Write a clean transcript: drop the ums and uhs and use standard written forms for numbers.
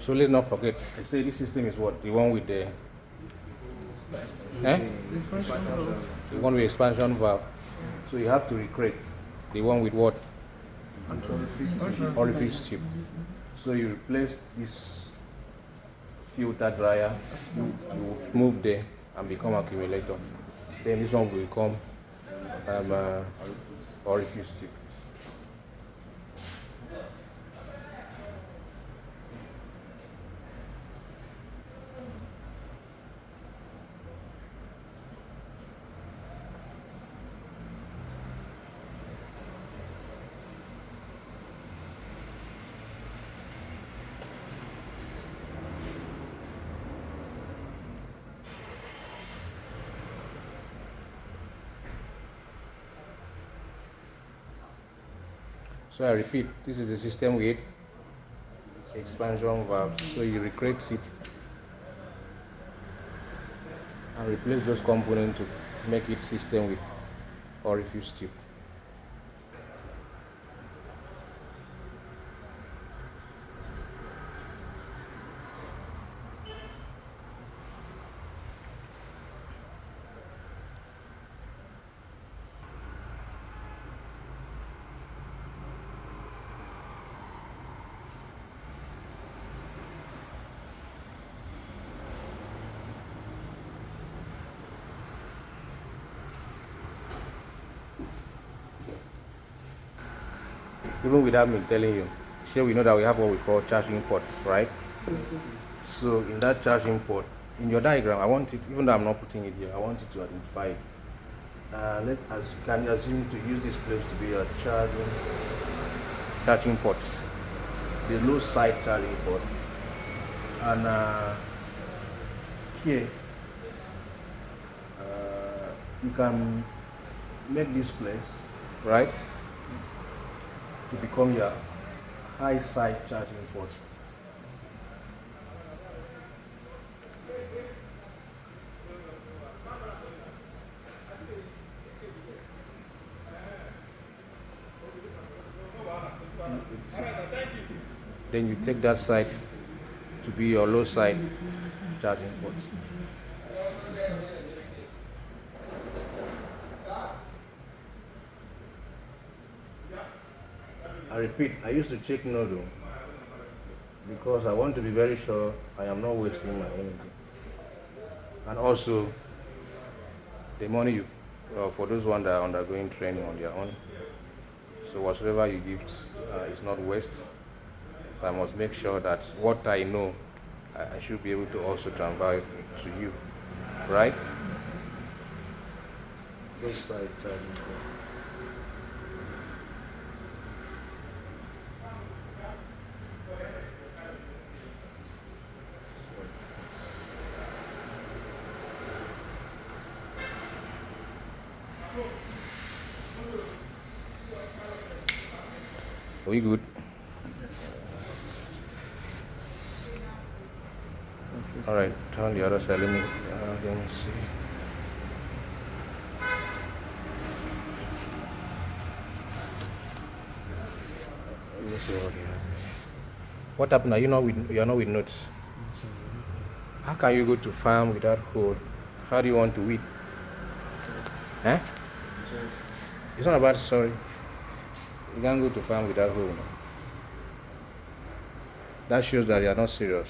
So let's not forget. I say this system is what? The one with the the one with expansion valve. So you have to recreate the one with what? Orifice tube. So you replace this filter dryer, you move there and become accumulator. Then this one will become orifice tube. So I repeat, this is the system with expansion valve. So you recreate it and replace those components to make it system with orifice tube. Even without me telling you, sure we know that we have what we call charging ports, right? So in that charging port, in your diagram, I want it, even though I'm not putting it here, I want you to identify it. Can you assume to use this place to be your charging ports, the low side charging port, and here you can make this place, right, to become your high side charging port. Then you take that side to be your low side charging port. I repeat, I used to check nodal because I want to be very sure I am not wasting my energy. And also, the money you, for those ones that are undergoing training on their own, so whatever you give is not waste. So I must make sure that what I know, I should be able to also transfer it to you, right? Those side charging port. Are we good? All right, turn the other side. Let me see. Let me see what he has. What happened? Are you not with notes? How can you go to farm without hole? How do you want to weed? Huh? It's not about sorry. You can't go to farm without hole. That shows that you are not serious.